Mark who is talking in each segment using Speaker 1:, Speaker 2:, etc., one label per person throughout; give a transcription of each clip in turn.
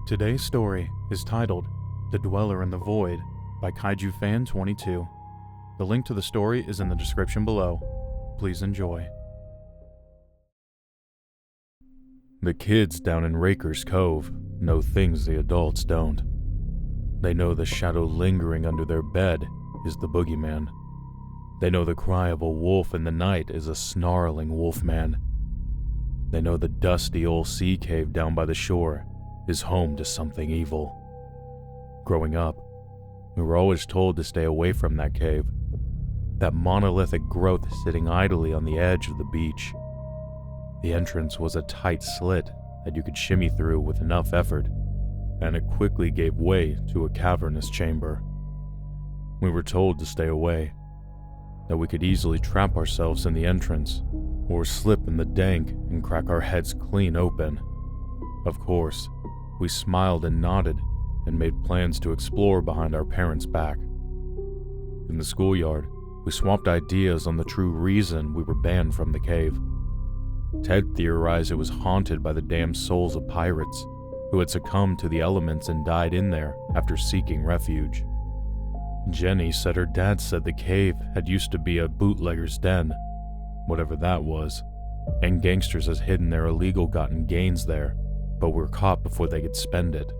Speaker 1: Today's story is titled The Dweller in the Void by Kaiju Fan 22. The link to the story is in the description below. Please enjoy. The kids down in Raker's Cove know things the adults don't. They know the shadow lingering under their bed is the boogeyman. They know the cry of a wolf in the night is a snarling wolfman. They know the dusty old sea cave down by the shore is home to something evil. Growing up, we were always told to stay away from that cave, that monolithic growth sitting idly on the edge of the beach. The entrance was a tight slit that you could shimmy through with enough effort, and it quickly gave way to a cavernous chamber. We were told to stay away, that we could easily trap ourselves in the entrance, or slip in the dank and crack our heads clean open. Of course, we smiled and nodded and made plans to explore behind our parents' back. In the schoolyard, we swapped ideas on the true reason we were banned from the cave. Ted theorized it was haunted by the damned souls of pirates who had succumbed to the elements and died in there after seeking refuge. Jenny said her dad said the cave had used to be a bootlegger's den, whatever that was, and gangsters had hidden their illegal gotten gains there, but were caught before they could spend it.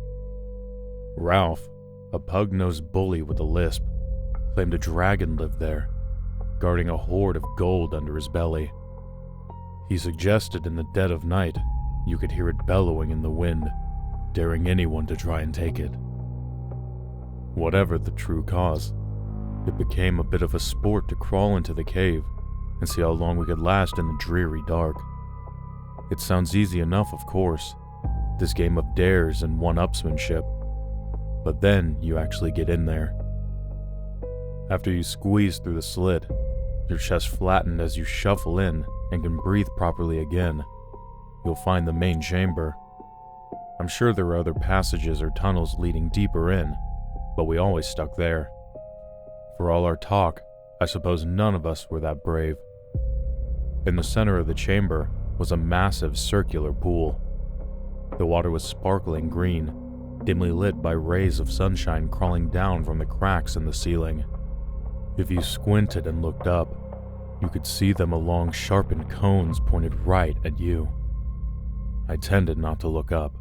Speaker 1: Ralph, a pug-nosed bully with a lisp, claimed a dragon lived there, guarding a hoard of gold under his belly. He suggested in the dead of night you could hear it bellowing in the wind, daring anyone to try and take it. Whatever the true cause, it became a bit of a sport to crawl into the cave and see how long we could last in the dreary dark. It sounds easy enough, of course, this game of dares and one-upsmanship, but then you actually get in there. After you squeeze through the slit, your chest flattened as you shuffle in and can breathe properly again, you'll find the main chamber. I'm sure there are other passages or tunnels leading deeper in, but we always stuck there. For all our talk, I suppose none of us were that brave. In the center of the chamber was a massive circular pool. The water was sparkling green, dimly lit by rays of sunshine crawling down from the cracks in the ceiling. If you squinted and looked up, you could see them along sharpened cones pointed right at you. I tended not to look up.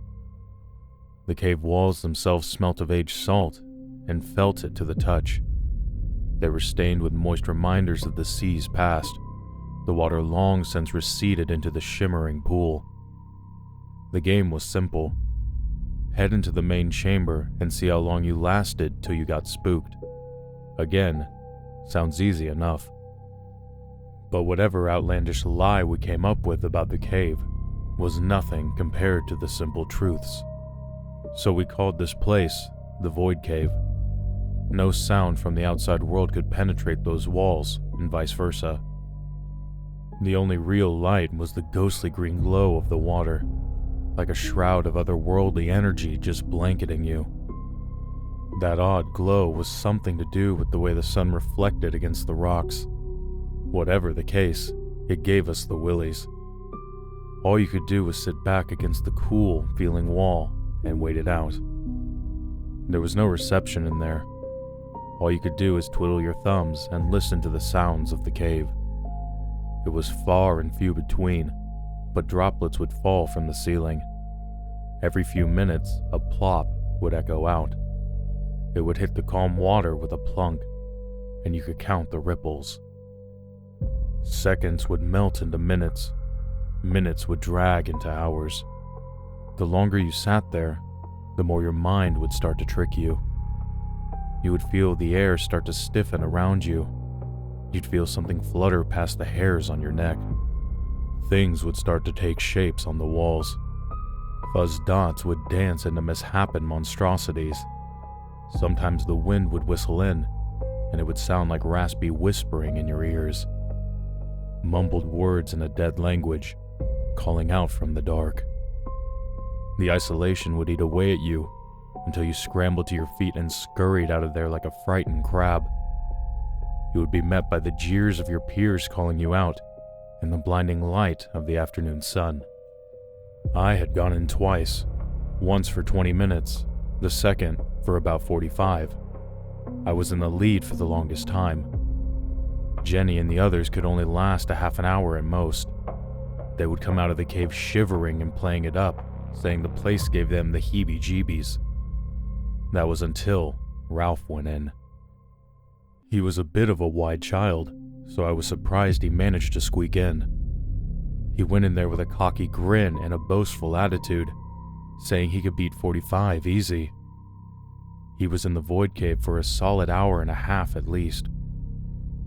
Speaker 1: The cave walls themselves smelt of aged salt and felt it to the touch. They were stained with moist reminders of the seas past, the water long since receded into the shimmering pool. The game was simple. Head into the main chamber and see how long you lasted till you got spooked. Again, sounds easy enough. But whatever outlandish lie we came up with about the cave was nothing compared to the simple truths. So we called this place the Void Cave. No sound from the outside world could penetrate those walls, and vice versa. The only real light was the ghostly green glow of the water, like a shroud of otherworldly energy just blanketing you. That odd glow was something to do with the way the sun reflected against the rocks. Whatever the case, it gave us the willies. All you could do was sit back against the cool, feeling wall and wait it out. There was no reception in there. All you could do is twiddle your thumbs and listen to the sounds of the cave. It was far and few between, but droplets would fall from the ceiling. Every few minutes, a plop would echo out. It would hit the calm water with a plunk, and you could count the ripples. Seconds would melt into minutes. Minutes would drag into hours. The longer you sat there, the more your mind would start to trick you. You would feel the air start to stiffen around you. You'd feel something flutter past the hairs on your neck. Things would start to take shapes on the walls. Fuzz dots would dance into misshapen monstrosities. Sometimes the wind would whistle in, and it would sound like raspy whispering in your ears. Mumbled words in a dead language, calling out from the dark. The isolation would eat away at you until you scrambled to your feet and scurried out of there like a frightened crab. You would be met by the jeers of your peers calling you out in the blinding light of the afternoon sun. I had gone in twice, once for 20 minutes, the second for about 45. I was in the lead for the longest time. Jenny and the others could only last a half an hour at most. They would come out of the cave shivering and playing it up, saying the place gave them the heebie-jeebies. That was until Ralph went in. He was a bit of a wide child, so I was surprised he managed to squeak in. He went in there with a cocky grin and a boastful attitude, saying he could beat 45 easy. He was in the Void Cave for a solid hour and a half at least.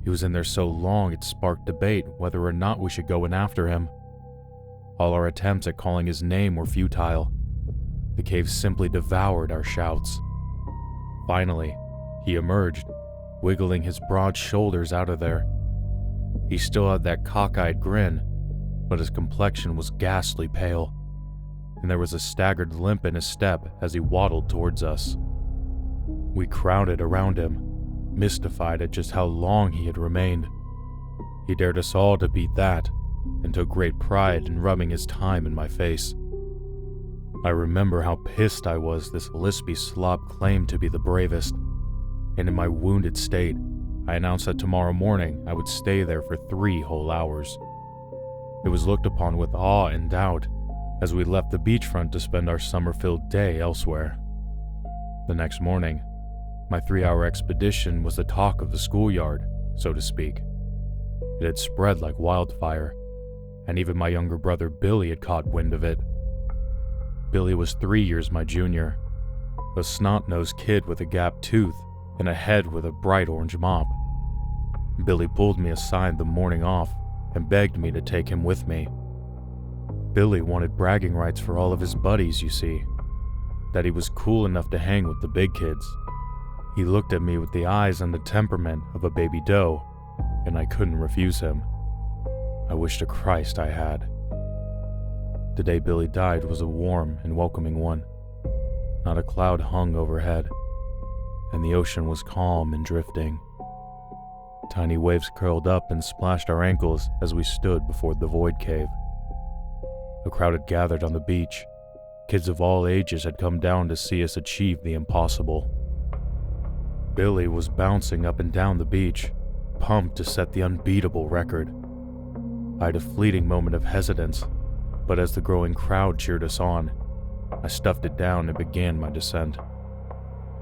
Speaker 1: He was in there so long it sparked debate whether or not we should go in after him. All our attempts at calling his name were futile. The cave simply devoured our shouts. Finally, he emerged, wiggling his broad shoulders out of there. He still had that cockeyed grin, but his complexion was ghastly pale, and there was a staggered limp in his step as he waddled towards us. We crowded around him, mystified at just how long he had remained. He dared us all to beat that, and took great pride in rubbing his time in my face. I remember how pissed I was this lispy slob claimed to be the bravest, and in my wounded state, I announced that tomorrow morning I would stay there for 3 whole hours. It was looked upon with awe and doubt as we left the beachfront to spend our summer-filled day elsewhere. The next morning, my 3-hour expedition was the talk of the schoolyard, so to speak. It had spread like wildfire, and even my younger brother Billy had caught wind of it. Billy was 3 years my junior, a snot-nosed kid with a gapped tooth and a head with a bright orange mop. Billy pulled me aside the morning off and begged me to take him with me. Billy wanted bragging rights for all of his buddies, you see, that he was cool enough to hang with the big kids. He looked at me with the eyes and the temperament of a baby doe, and I couldn't refuse him. I wish to Christ I had. The day Billy died was a warm and welcoming one. Not a cloud hung overhead, and the ocean was calm and drifting. Tiny waves curled up and splashed our ankles as we stood before the Void Cave. A crowd had gathered on the beach. Kids of all ages had come down to see us achieve the impossible. Billy was bouncing up and down the beach, pumped to set the unbeatable record. I had a fleeting moment of hesitance, but as the growing crowd cheered us on, I stuffed it down and began my descent.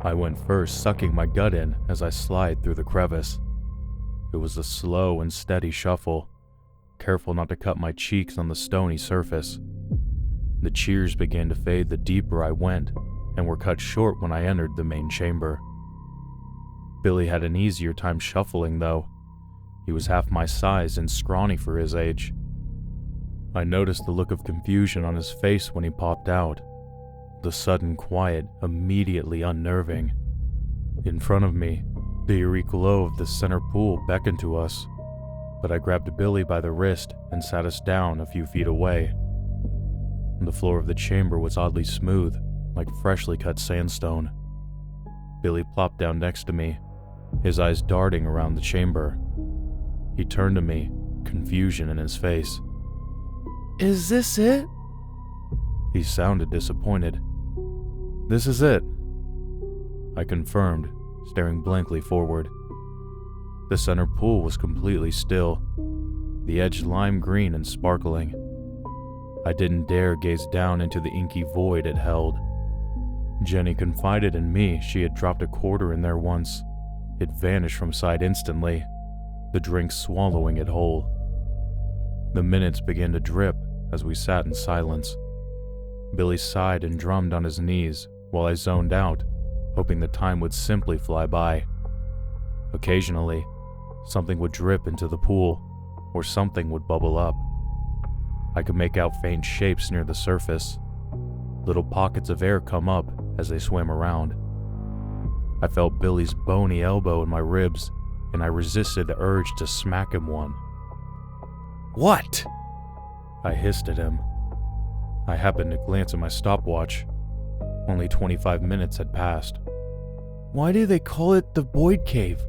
Speaker 1: I went first, sucking my gut in as I slid through the crevice. It was a slow and steady shuffle, careful not to cut my cheeks on the stony surface. The cheers began to fade the deeper I went, and were cut short when I entered the main chamber. Billy had an easier time shuffling, though. He was half my size and scrawny for his age. I noticed the look of confusion on his face when he popped out, the sudden quiet immediately unnerving. In front of me, the eerie glow of the center pool beckoned to us, but I grabbed Billy by the wrist and sat us down a few feet away. The floor of the chamber was oddly smooth, like freshly cut sandstone. Billy plopped down next to me, his eyes darting around the chamber. He turned to me, confusion in his face.
Speaker 2: "Is this it?"
Speaker 1: He sounded disappointed. "This is it," I confirmed, staring blankly forward. The center pool was completely still, the edge lime green and sparkling. I didn't dare gaze down into the inky void it held. Jenny confided in me she had dropped a quarter in there once. It vanished from sight instantly, the drink swallowing it whole. The minutes began to drip as we sat in silence. Billy sighed and drummed on his knees while I zoned out, hoping the time would simply fly by. Occasionally, something would drip into the pool, or something would bubble up. I could make out faint shapes near the surface. Little pockets of air come up as they swam around. I felt Billy's bony elbow in my ribs, and I resisted the urge to smack him one.
Speaker 2: "What?"
Speaker 1: I hissed at him. I happened to glance at my stopwatch. Only 25 minutes had passed.
Speaker 2: "Why do they call it the Void Cave?"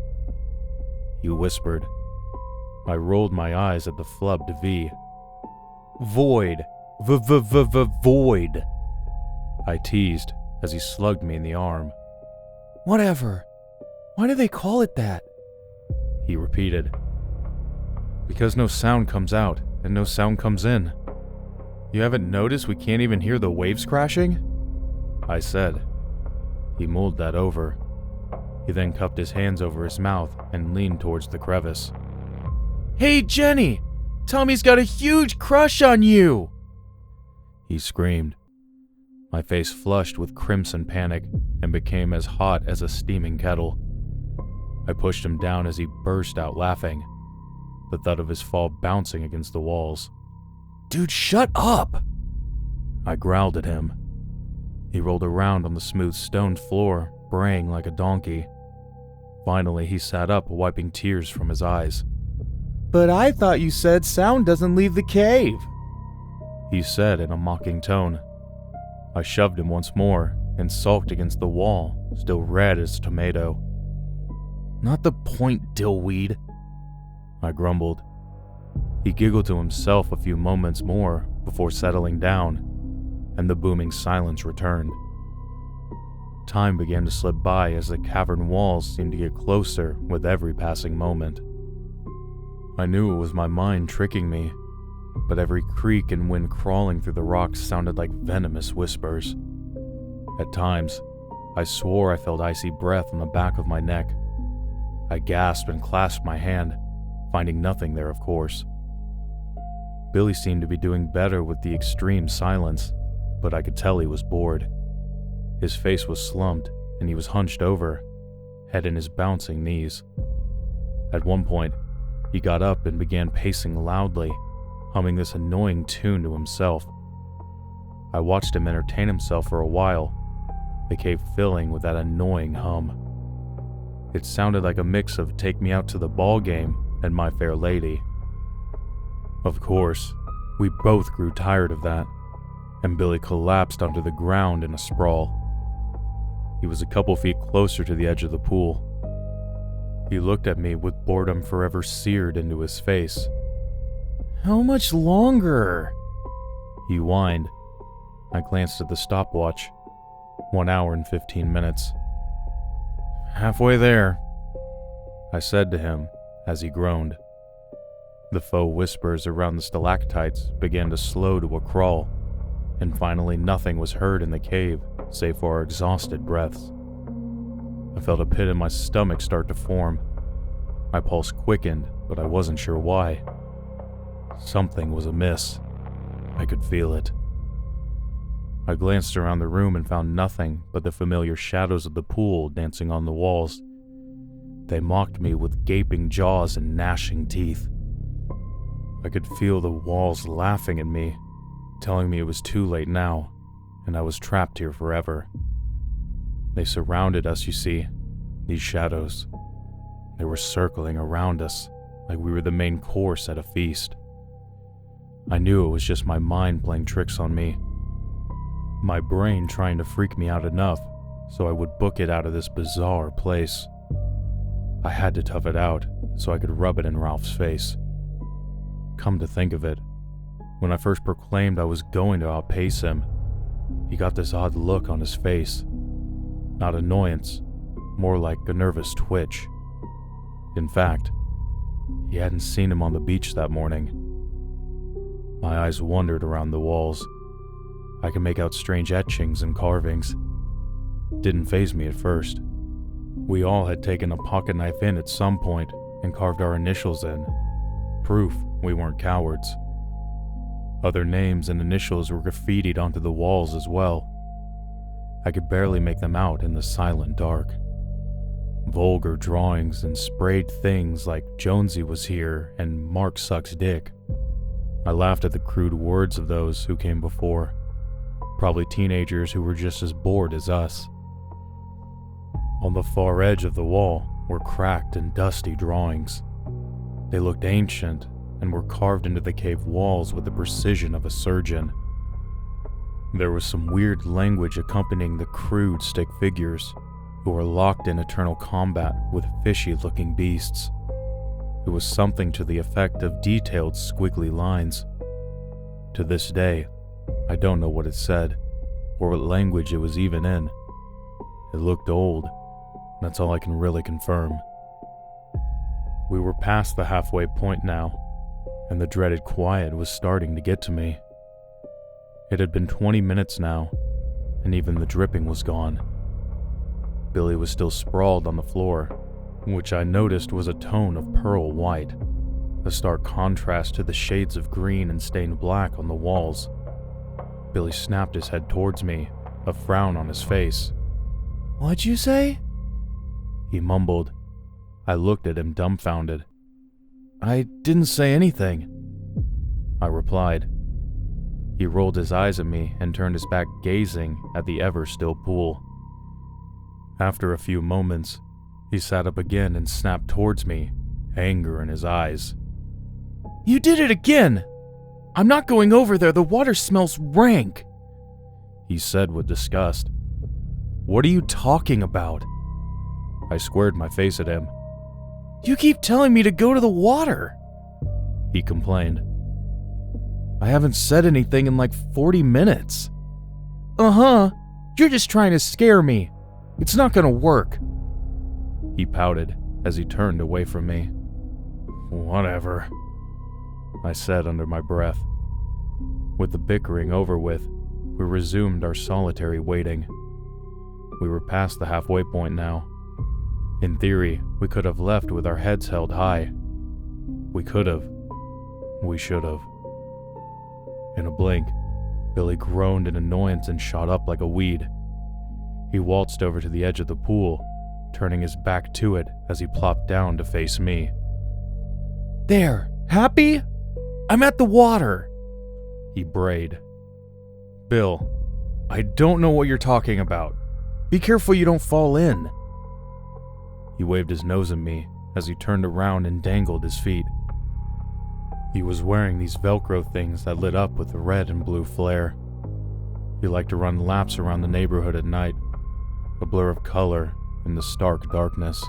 Speaker 1: He whispered. I rolled my eyes at the flubbed V.
Speaker 2: "Void. V-v-v-v-void."
Speaker 1: I teased as he slugged me in the arm.
Speaker 2: Whatever. Why do they call it that?
Speaker 1: He repeated. Because no sound comes out and no sound comes in. You haven't noticed we can't even hear the waves crashing? I said. He mulled that over. He then cupped his hands over his mouth and leaned towards the crevice.
Speaker 2: Hey, Jenny! Tommy's got a huge crush on you!
Speaker 1: He screamed. My face flushed with crimson panic and became as hot as a steaming kettle. I pushed him down as he burst out laughing, the thud of his fall bouncing against the walls.
Speaker 2: Dude, shut up!
Speaker 1: I growled at him. He rolled around on the smooth stone floor, braying like a donkey. Finally, he sat up, wiping tears from his eyes.
Speaker 2: But I thought you said sound doesn't leave the cave,
Speaker 1: he said in a mocking tone. I shoved him once more and sulked against the wall, still red as a tomato.
Speaker 2: Not the point, dillweed,
Speaker 1: I grumbled. He giggled to himself a few moments more before settling down, and the booming silence returned. Time began to slip by as the cavern walls seemed to get closer with every passing moment. I knew it was my mind tricking me, but every creak and wind crawling through the rocks sounded like venomous whispers. At times, I swore I felt icy breath on the back of my neck. I gasped and clasped my hand, finding nothing there, of course. Billy seemed to be doing better with the extreme silence, but I could tell he was bored. His face was slumped, and he was hunched over, head in his bouncing knees. At one point, he got up and began pacing loudly, humming this annoying tune to himself. I watched him entertain himself for a while, the cave filling with that annoying hum. It sounded like a mix of Take Me Out to the Ball Game and My Fair Lady. Of course, we both grew tired of that, and Billy collapsed onto the ground in a sprawl. He was a couple feet closer to the edge of the pool. He looked at me with boredom forever seared into his face.
Speaker 2: How much longer?
Speaker 1: He whined. I glanced at the stopwatch. 1 hour and 15 minutes.
Speaker 2: Halfway there,
Speaker 1: I said to him as he groaned. The faux whispers around the stalactites began to slow to a crawl, and finally nothing was heard in the cave save for our exhausted breaths. I felt a pit in my stomach start to form. My pulse quickened, but I wasn't sure why. Something was amiss. I could feel it. I glanced around the room and found nothing but the familiar shadows of the pool dancing on the walls. They mocked me with gaping jaws and gnashing teeth. I could feel the walls laughing at me, telling me it was too late now, and I was trapped here forever. They surrounded us, you see, these shadows. They were circling around us like we were the main course at a feast. I knew it was just my mind playing tricks on me. My brain trying to freak me out enough so I would book it out of this bizarre place. I had to tough it out so I could rub it in Ralph's face. Come to think of it, when I first proclaimed I was going to outpace him, he got this odd look on his face. Not annoyance, more like a nervous twitch. In fact, he hadn't seen him on the beach that morning. My eyes wandered around the walls. I could make out strange etchings and carvings. Didn't faze me at first. We all had taken a pocket knife in at some point and carved our initials in. Proof we weren't cowards. Other names and initials were graffitied onto the walls as well. I could barely make them out in the silent dark. Vulgar drawings and sprayed things like Jonesy was here and Mark sucks dick. I laughed at the crude words of those who came before. Probably teenagers who were just as bored as us. On the far edge of the wall were cracked and dusty drawings. They looked ancient and were carved into the cave walls with the precision of a surgeon. There was some weird language accompanying the crude stick figures, who were locked in eternal combat with fishy-looking beasts. It was something to the effect of detailed squiggly lines. To this day, I don't know what it said, or what language it was even in. It looked old. That's all I can really confirm. We were past the halfway point now, and the dreaded quiet was starting to get to me. It had been 20 minutes now, and even the dripping was gone. Billy was still sprawled on the floor, which I noticed was a tone of pearl white, a stark contrast to the shades of green and stained black on the walls. Billy snapped his head towards me, a frown on his face.
Speaker 2: "What'd you say?"
Speaker 1: He mumbled. I looked at him dumbfounded.
Speaker 2: "I didn't say anything,"
Speaker 1: I replied. He rolled his eyes at me and turned his back, gazing at the ever-still pool. After a few moments, he sat up again and snapped towards me, anger in his eyes.
Speaker 2: "You did it again! I'm not going over there, the water smells rank,"
Speaker 1: he said with disgust.
Speaker 2: "What are you talking about?"
Speaker 1: I squared my face at him.
Speaker 2: "You keep telling me to go to the water,"
Speaker 1: he complained.
Speaker 2: "I haven't said anything in like 40 minutes. Uh-huh, you're just trying to scare me. It's not gonna work."
Speaker 1: He pouted as he turned away from me. "Whatever," I said under my breath. With the bickering over with, we resumed our solitary waiting. We were past the halfway point now. In theory, we could have left with our heads held high. We could have. We should have. In a blink, Billy groaned in annoyance and shot up like a weed. He waltzed over to the edge of the pool, turning his back to it as he plopped down to face me.
Speaker 2: "There, happy? I'm at the water,"
Speaker 1: he brayed.
Speaker 2: "Bill, I don't know what you're talking about. Be careful you don't fall in."
Speaker 1: He waved his nose at me as he turned around and dangled his feet. He was wearing these Velcro things that lit up with a red and blue flare. He liked to run laps around the neighborhood at night, a blur of color in the stark darkness.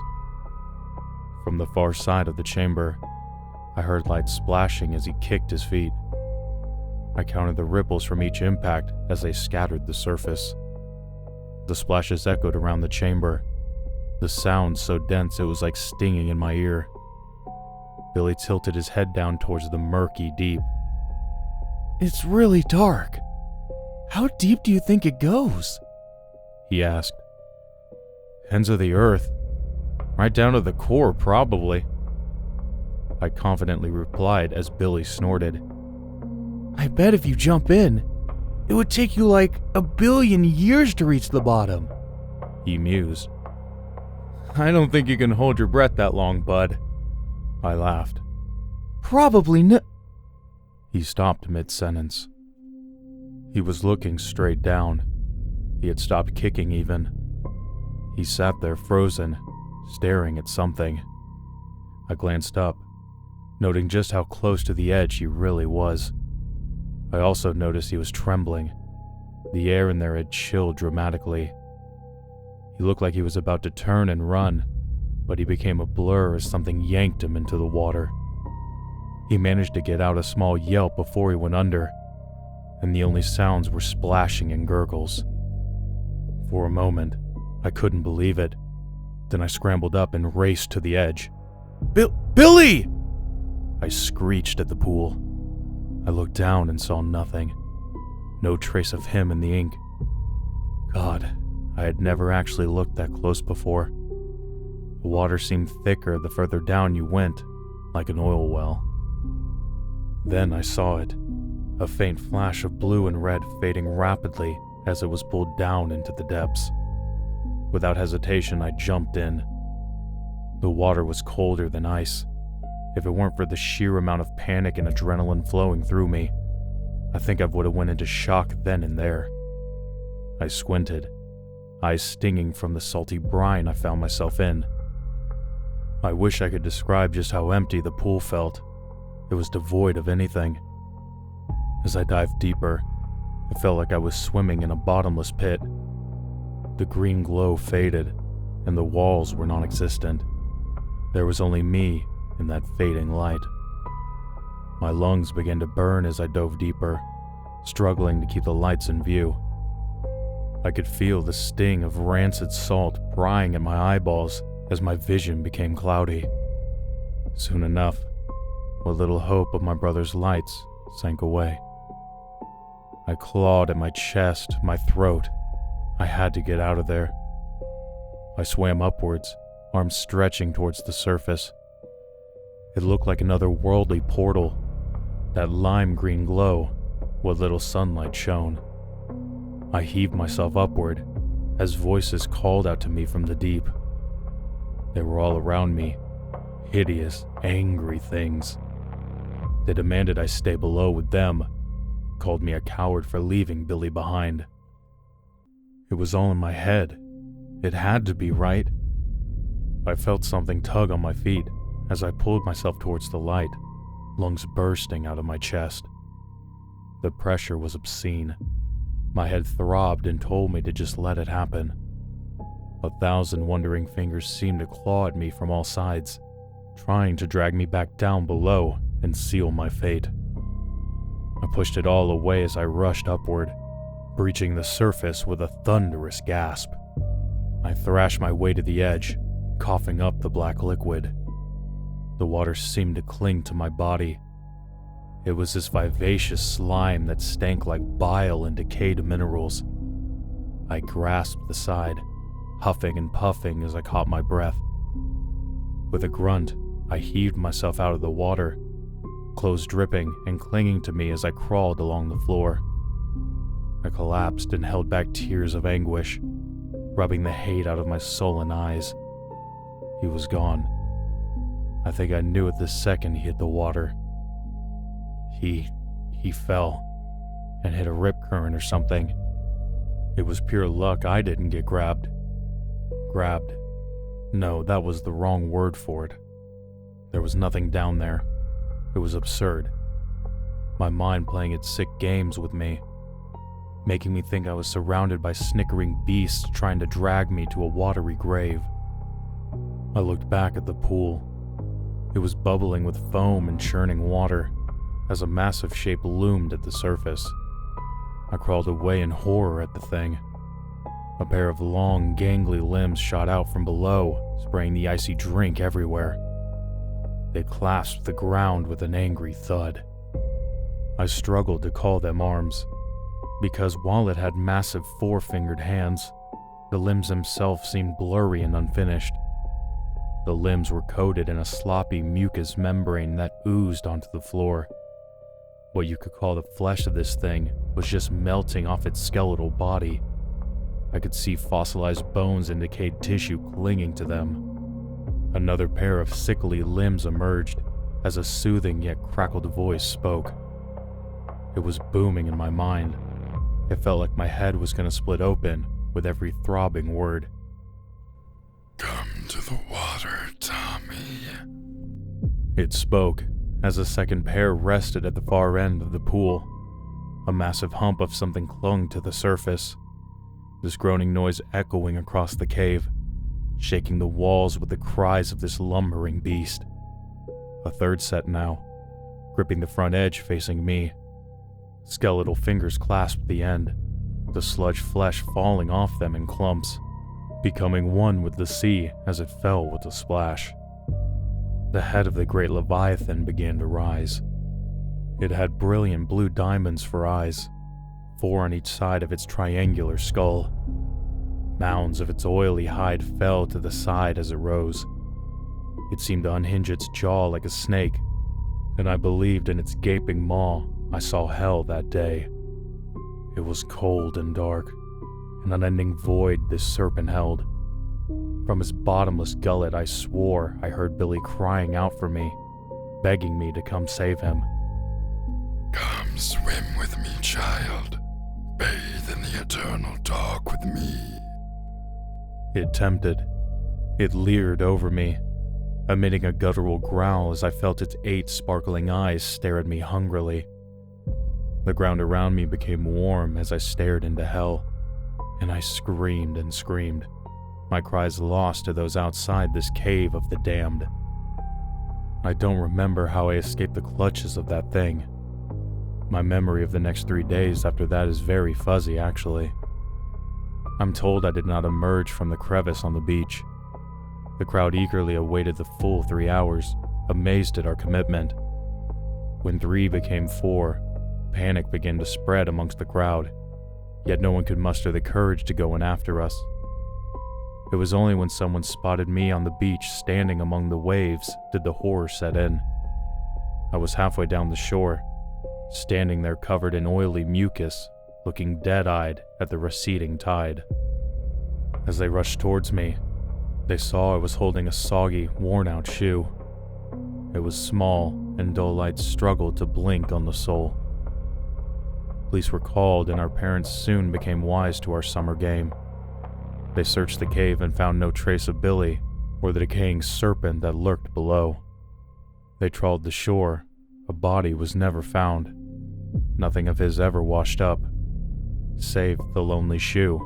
Speaker 1: From the far side of the chamber, I heard light splashing as he kicked his feet. I counted the ripples from each impact as they scattered the surface. The splashes echoed around the chamber, the sound so dense it was like stinging in my ear. Billy tilted his head down towards the murky deep.
Speaker 2: "It's really dark. How deep do you think it goes?"
Speaker 1: he asked. "Ends of the earth. Right down to the core, probably," I confidently replied as Billy snorted.
Speaker 2: "I bet if you jump in, it would take you like 1,000,000,000 years to reach the bottom,"
Speaker 1: he mused.
Speaker 2: "I don't think you can hold your breath that long, bud,"
Speaker 1: I laughed.
Speaker 2: "Probably not."
Speaker 1: He stopped mid-sentence. He was looking straight down. He had stopped kicking even. He sat there frozen, staring at something. I glanced up, noting just how close to the edge he really was. I also noticed he was trembling. The air in there had chilled dramatically. He looked like he was about to turn and run, but he became a blur as something yanked him into the water. He managed to get out a small yelp before he went under, and the only sounds were splashing and gurgles. For a moment, I couldn't believe it. Then I scrambled up and raced to the edge.
Speaker 2: Billy!
Speaker 1: I screeched at the pool. I looked down and saw nothing. No trace of him in the ink. God, I had never actually looked that close before. The water seemed thicker the further down you went, like an oil well. Then I saw it, a faint flash of blue and red fading rapidly as it was pulled down into the depths. Without hesitation, I jumped in. The water was colder than ice. If it weren't for the sheer amount of panic and adrenaline flowing through me, I think I would have went into shock then and there. I squinted, eyes stinging from the salty brine I found myself in. I wish I could describe just how empty the pool felt. It was devoid of anything. As I dived deeper, it felt like I was swimming in a bottomless pit. The green glow faded, and the walls were non-existent. There was only me in that fading light. My lungs began to burn as I dove deeper, struggling to keep the lights in view. I could feel the sting of rancid salt prying at my eyeballs as my vision became cloudy. Soon enough, what little hope of my brother's lights sank away. I clawed at my chest, my throat. I had to get out of there. I swam upwards, arms stretching towards the surface. It looked like another worldly portal. That lime green glow, what little sunlight shone. I heaved myself upward as voices called out to me from the deep. They were all around me, hideous, angry things. They demanded I stay below with them, called me a coward for leaving Billy behind. It was all in my head. It had to be, right? I felt something tug on my feet as I pulled myself towards the light, lungs bursting out of my chest. The pressure was obscene. My head throbbed and told me to just let it happen. 1,000 wondering fingers seemed to claw at me from all sides, trying to drag me back down below and seal my fate. I pushed it all away as I rushed upward, breaching the surface with a thunderous gasp. I thrashed my way to the edge, coughing up the black liquid. The water seemed to cling to my body. It was this vivacious slime that stank like bile and decayed minerals. I grasped the side, huffing and puffing as I caught my breath. With a grunt, I heaved myself out of the water, clothes dripping and clinging to me as I crawled along the floor. I collapsed and held back tears of anguish, rubbing the hate out of my sullen eyes. He was gone. I think I knew it the second he hit the water. He fell and hit a rip current or something. It was pure luck I didn't get grabbed. Grabbed. No, that was the wrong word for it. There was nothing down there. It was absurd. My mind playing its sick games with me, making me think I was surrounded by snickering beasts trying to drag me to a watery grave. I looked back at the pool. It was bubbling with foam and churning water as a massive shape loomed at the surface. I crawled away in horror at the thing. A pair of long, gangly limbs shot out from below, spraying the icy drink everywhere. They clasped the ground with an angry thud. I struggled to call them arms, because while it had massive four-fingered hands, the limbs themselves seemed blurry and unfinished. The limbs were coated in a sloppy mucus membrane that oozed onto the floor. What you could call the flesh of this thing was just melting off its skeletal body. I could see fossilized bones and decayed tissue clinging to them. Another pair of sickly limbs emerged as a soothing yet crackled voice spoke. It was booming in my mind. It felt like my head was going to split open with every throbbing word.
Speaker 3: "Come to the water, Tommy."
Speaker 1: It spoke as a second pair rested at the far end of the pool. A massive hump of something clung to the surface, this groaning noise echoing across the cave, shaking the walls with the cries of this lumbering beast. A third set now, gripping the front edge facing me. Skeletal fingers clasped the end, the sludge flesh falling off them in clumps, becoming one with the sea as it fell with a splash. The head of the great Leviathan began to rise. It had brilliant blue diamonds for eyes, 4 on each side of its triangular skull. Mounds of its oily hide fell to the side as it rose. It seemed to unhinge its jaw like a snake, and I believed in its gaping maw I saw hell that day. It was cold and dark, an unending void this serpent held. From his bottomless gullet I swore I heard Billy crying out for me, begging me to come save him.
Speaker 3: "Come swim with me, child. Bathe in the eternal dark with me."
Speaker 1: It tempted. It leered over me, emitting a guttural growl as I felt its 8 sparkling eyes stare at me hungrily. The ground around me became warm as I stared into hell, and I screamed and screamed, my cries lost to those outside this cave of the damned. I don't remember how I escaped the clutches of that thing. My memory of the next 3 days after that is very fuzzy, actually. I'm told I did not emerge from the crevice on the beach. The crowd eagerly awaited the full 3 hours, amazed at our commitment. When 3 became 4, panic began to spread amongst the crowd, yet no one could muster the courage to go in after us. It was only when someone spotted me on the beach standing among the waves did the horror set in. I was halfway down the shore, standing there covered in oily mucus, looking dead-eyed at the receding tide. As they rushed towards me, they saw I was holding a soggy, worn-out shoe. It was small, and dull lights struggled to blink on the sole. Police were called, and our parents soon became wise to our summer game. They searched the cave and found no trace of Billy or the decaying serpent that lurked below. They trawled the shore. A body was never found. Nothing of his ever washed up. Save the lonely shoe,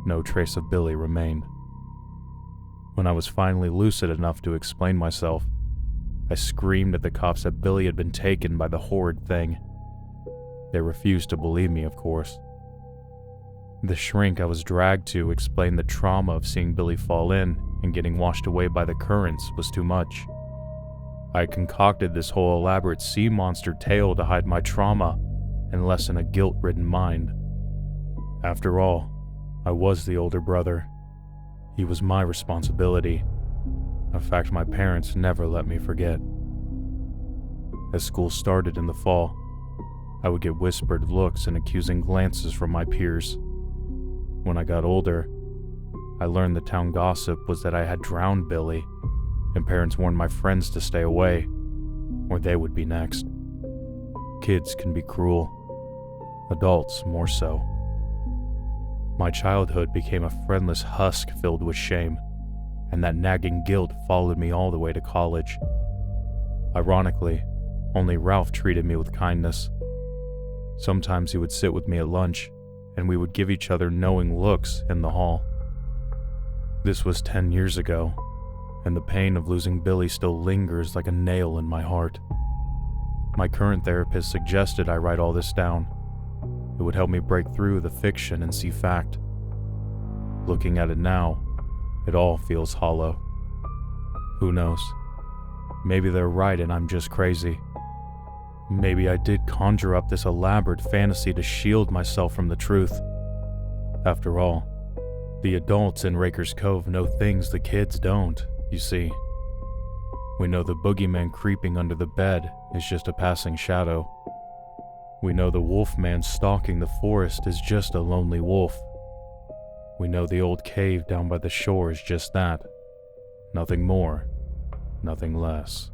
Speaker 1: no trace of Billy remained. When I was finally lucid enough to explain myself, I screamed at the cops that Billy had been taken by the horrid thing. They refused to believe me, of course. The shrink I was dragged to explained the trauma of seeing Billy fall in and getting washed away by the currents was too much. I had concocted this whole elaborate sea monster tale to hide my trauma and lessen a guilt-ridden mind. After all, I was the older brother. He was my responsibility, a fact my parents never let me forget. As school started in the fall, I would get whispered looks and accusing glances from my peers. When I got older, I learned the town gossip was that I had drowned Billy, and parents warned my friends to stay away, or they would be next. Kids can be cruel, adults more so. My childhood became a friendless husk filled with shame, and that nagging guilt followed me all the way to college. Ironically, only Ralph treated me with kindness. Sometimes he would sit with me at lunch, and we would give each other knowing looks in the hall. This was 10 years ago, and the pain of losing Billy still lingers like a nail in my heart. My current therapist suggested I write all this down. It would help me break through the fiction and see fact. Looking at it now, it all feels hollow. Who knows? Maybe they're right and I'm just crazy. Maybe I did conjure up this elaborate fantasy to shield myself from the truth. After all, the adults in Raker's Cove know things the kids don't, you see. We know the boogeyman creeping under the bed is just a passing shadow. We know the wolfman stalking the forest is just a lonely wolf. We know the old cave down by the shore is just that. Nothing more, nothing less.